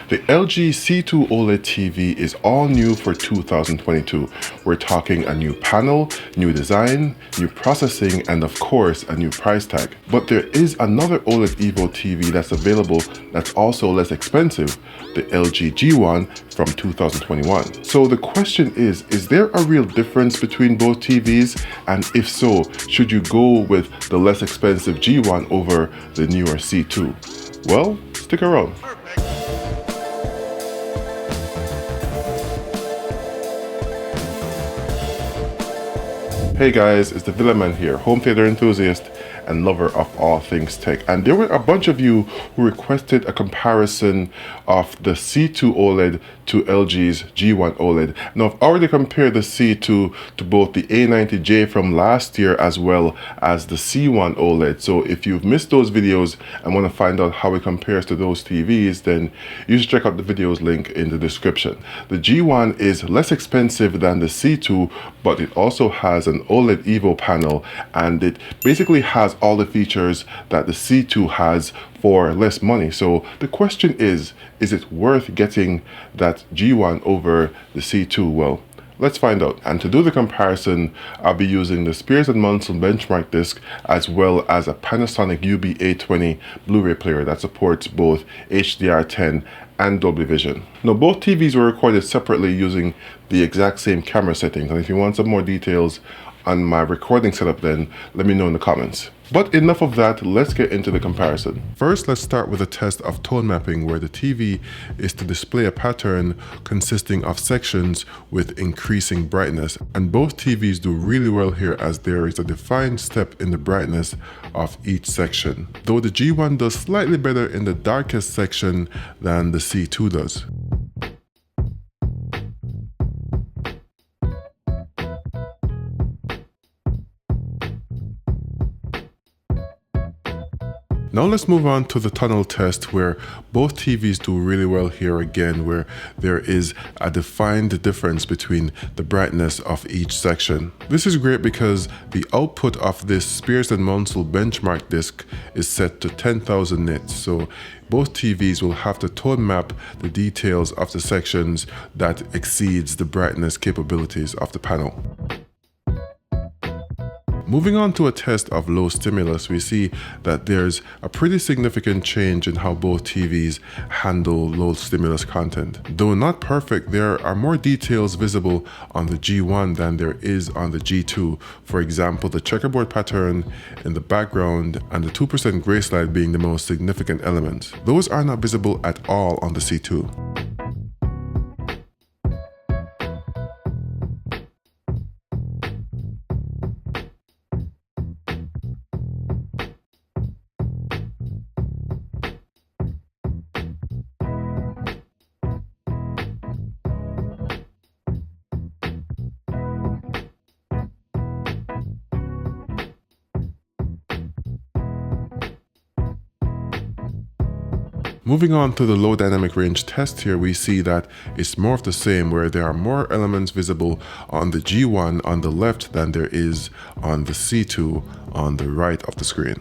The LG C2 OLED TV is all new for 2022. We're talking a new panel, new design, new processing, and of course, a new price tag. But there is another OLED Evo TV that's available that's also less expensive, the LG G1 from 2021. So the question is there a real difference between both TVs? And if so, should you go with the less expensive G1 over the newer C2? Well, stick around. Hey guys, it's the Villain here, home theater enthusiast and lover of all things tech. And there were a bunch of you who requested a comparison of the C2 OLED to LG's G1 OLED. Now, I've already compared the C2 to both the A90J from last year as well as the C1 OLED. So if you've missed those videos and want to find out how it compares to those TVs, then you should check out the videos link in the description. The G1 is less expensive than the C2, but it also has an OLED Evo panel, and it basically has all the features that the C2 has for less money. So the question is it worth getting that G1 over the C2? Well, let's find out. And to do the comparison, I'll be using the Spears & Munsell benchmark disc as well as a Panasonic UB820 Blu-ray player that supports both HDR10 and Dolby Vision. Now, both TVs were recorded separately using the exact same camera settings, and if you want some more details on my recording setup, then let me know in the comments. But enough of that, let's get into the comparison. First, let's start with a test of tone mapping, where the TV is to display a pattern consisting of sections with increasing brightness. And both TVs do really well here, as there is a defined step in the brightness of each section, though the G1 does slightly better in the darkest section than the C2 does. Now let's move on to the tunnel test, where both TVs do really well here again, where there is a defined difference between the brightness of each section. This is great because the output of this Spears & Munsell benchmark disc is set to 10,000 nits, so both TVs will have to tone map the details of the sections that exceeds the brightness capabilities of the panel. Moving on to a test of low stimulus, we see that there's a pretty significant change in how both TVs handle low stimulus content. Though not perfect, there are more details visible on the G1 than there is on the G2. For example, the checkerboard pattern in the background and the 2% gray slide being the most significant elements. Those are not visible at all on the C2. Moving on to the low dynamic range test, here we see that it's more of the same, where there are more elements visible on the G1 on the left than there is on the C2 on the right of the screen.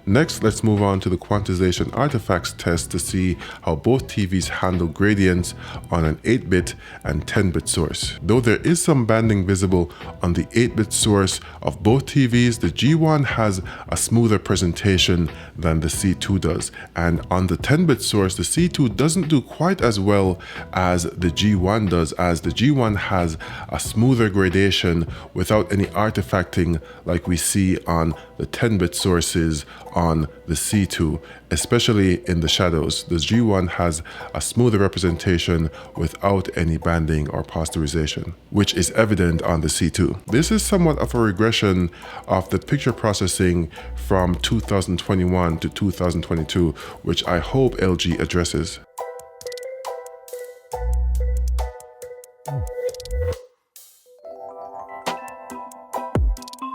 Next, let's move on to the quantization artifacts test to see how both TVs handle gradients on an 8-bit and 10-bit source. Though there is some banding visible on the 8-bit source of both TVs, the G1 has a smoother presentation than the C2 does. And on the 10-bit source, the C2 doesn't do quite as well as the G1 does, as the G1 has a smoother gradation without any artifacting like we see on the 10-bit sources on the C2, especially in the shadows. The G1 has a smoother representation without any banding or posterization, which is evident on the C2. This is somewhat of a regression of the picture processing from 2021 to 2022, which I hope LG addresses.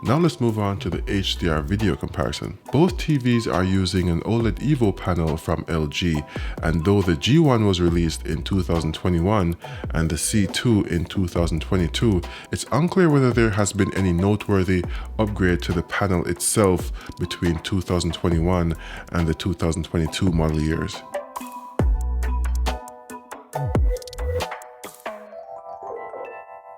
Now let's move on to the HDR video comparison. Both TVs are using an OLED Evo panel from LG, and though the G1 was released in 2021 and the C2 in 2022, it's unclear whether there has been any noteworthy upgrade to the panel itself between 2021 and the 2022 model years.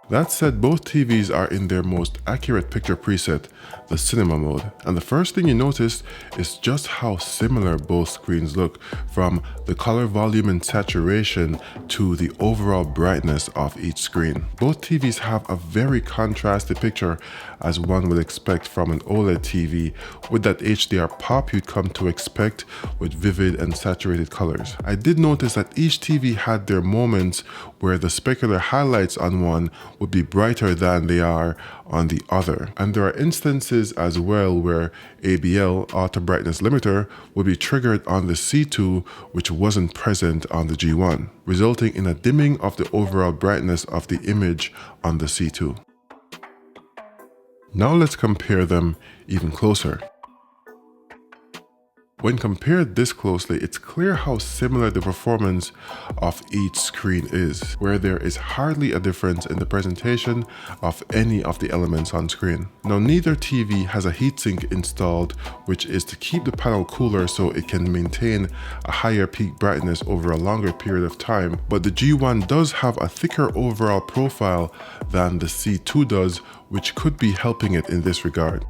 That said, both TVs are in their most accurate picture preset, the cinema mode, and the first thing you notice is just how similar both screens look, from the color volume and saturation to the overall brightness of each screen. Both TVs have a very contrasted picture, as one would expect from an OLED TV, with that HDR pop you'd come to expect with vivid and saturated colors. I did notice that each TV had their moments where the specular highlights on one would be brighter than they are on the other. And there are instances as well where ABL, auto brightness limiter, would be triggered on the C2, which wasn't present on the G1, resulting in a dimming of the overall brightness of the image on the C2. Now let's compare them even closer. When compared this closely, it's clear how similar the performance of each screen is, where there is hardly a difference in the presentation of any of the elements on screen. Now, neither TV has a heatsink installed, which is to keep the panel cooler so it can maintain a higher peak brightness over a longer period of time, but the G1 does have a thicker overall profile than the C2 does, which could be helping it in this regard.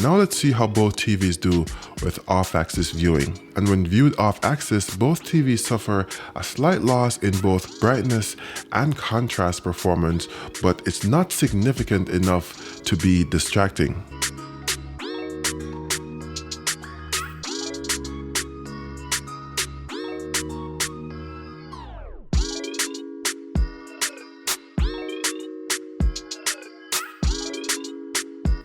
Now let's see how both TVs do with off-axis viewing. And when viewed off-axis, both TVs suffer a slight loss in both brightness and contrast performance, but it's not significant enough to be distracting.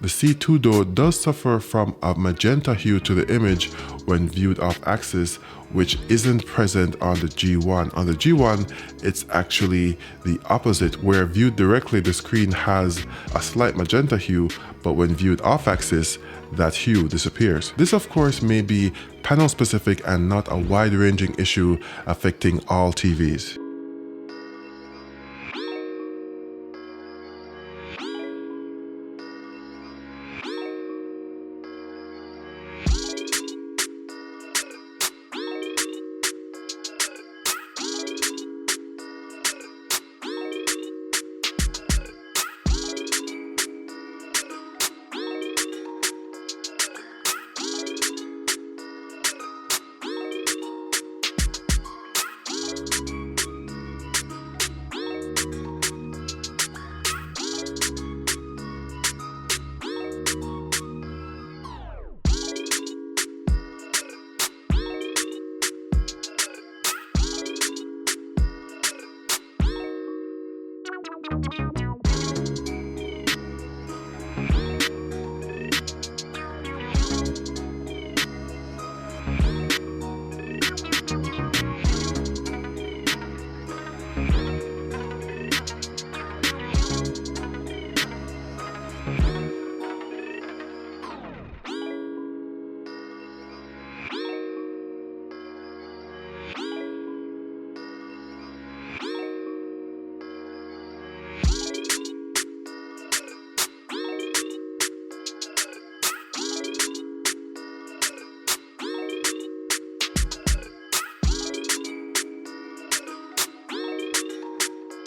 The C2 though does suffer from a magenta hue to the image when viewed off-axis, which isn't present on the G1. On the G1, it's actually the opposite, where viewed directly the screen has a slight magenta hue, but when viewed off-axis, that hue disappears. This of course may be panel specific and not a wide-ranging issue affecting all TVs.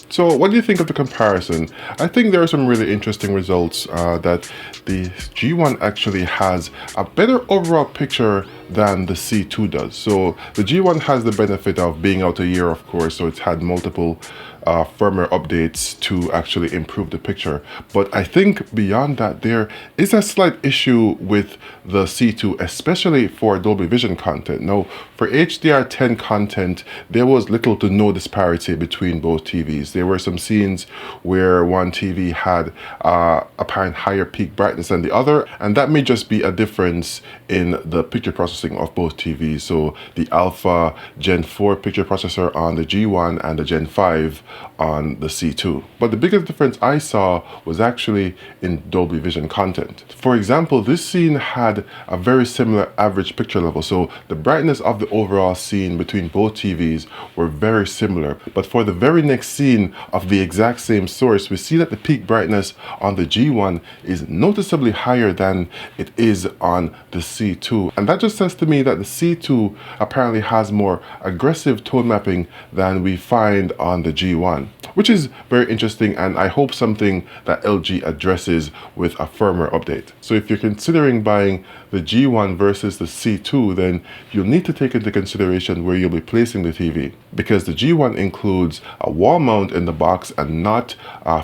So what do you think of the comparison? I think there are some really interesting results that the G1 actually has a better overall picture than the C2 does. So the G1 has the benefit of being out a year, of course, so it's had multiple firmware updates to actually improve the picture. But I think beyond that, there is a slight issue with the C2, especially for Dolby Vision content. Now, for HDR10 content, there was little to no disparity between both TVs. There were some scenes where one TV had apparent higher peak brightness than the other, and that may just be a difference in the picture processing of both TVs. So the Alpha Gen 4 picture processor on the G1 and the Gen 5 on the C2. But the biggest difference I saw was actually in Dolby Vision content. For example, this scene had a very similar average picture level, so the brightness of the overall scene between both TVs were very similar. But for the very next scene of the exact same source, we see that the peak brightness on the G1 is noticeably higher than it is on the C2. And that just says to me that the C2 apparently has more aggressive tone mapping than we find on the G1, which is very interesting, and I hope something that LG addresses with a firmware update. So if you're considering buying the G1 versus the C2, then you'll need to take into consideration where you'll be placing the TV, because the G1 includes a wall mount in the box and not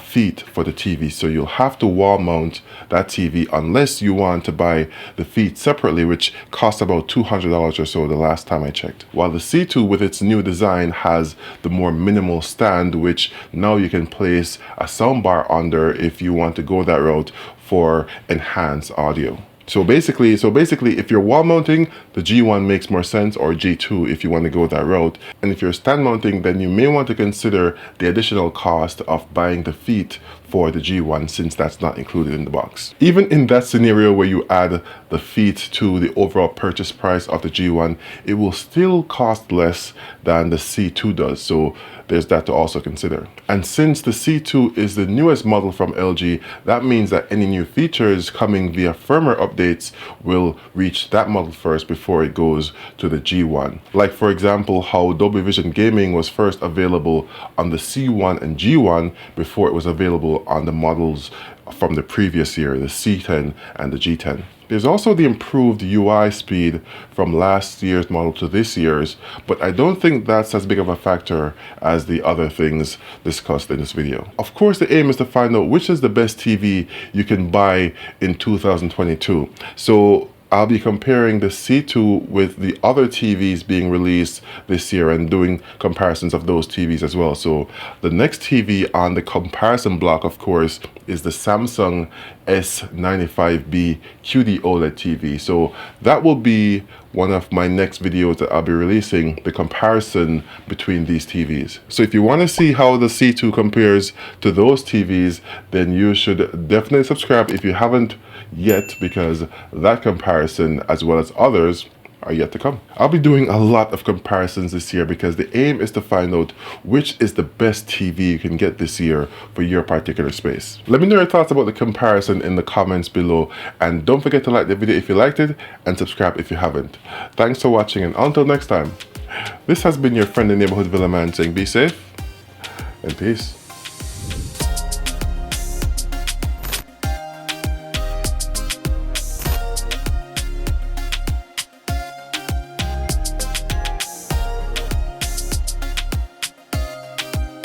feet for the TV. So you'll have to wall mount that TV unless you want to buy the feet separately, which cost about $200 or so the last time I checked. While the C2 with its new design has the more minimal stand, which now you can place a soundbar under if you want to go that route for enhanced audio. So basically, if you're wall mounting, the G1 makes more sense, or G2 if you want to go that route. And if you're stand mounting, then you may want to consider the additional cost of buying the feet for the G1, since that's not included in the box. Even in that scenario where you add the feet to the overall purchase price of the G1, it will still cost less than the C2 does. So there's that to also consider. And since the C2 is the newest model from LG, that means that any new features coming via firmware updates will reach that model first before it goes to the G1. Like for example, how Dolby Vision gaming was first available on the C1 and G1 before it was available on the models from the previous year, the C10 and the G10. There's also the improved UI speed from last year's model to this year's, but I don't think that's as big of a factor as the other things discussed in this video. Of course, the aim is to find out which is the best TV you can buy in 2022. So I'll be comparing the C2 with the other TVs being released this year and doing comparisons of those TVs as well. So the next TV on the comparison block, of course, is the Samsung S95B QD-OLED TV. So that will be one of my next videos that I'll be releasing, the comparison between these TVs. So if you want to see how the C2 compares to those TVs, then you should definitely subscribe if you haven't yet, because that comparison as well as others are yet to come. I'll be doing a lot of comparisons this year because the aim is to find out which is the best TV you can get this year for your particular space. Let me know your thoughts about the comparison in the comments below, and don't forget to like the video if you liked it and subscribe if you haven't. Thanks for watching, and until next time, this has been your friendly neighborhood Villa Man saying be safe and peace.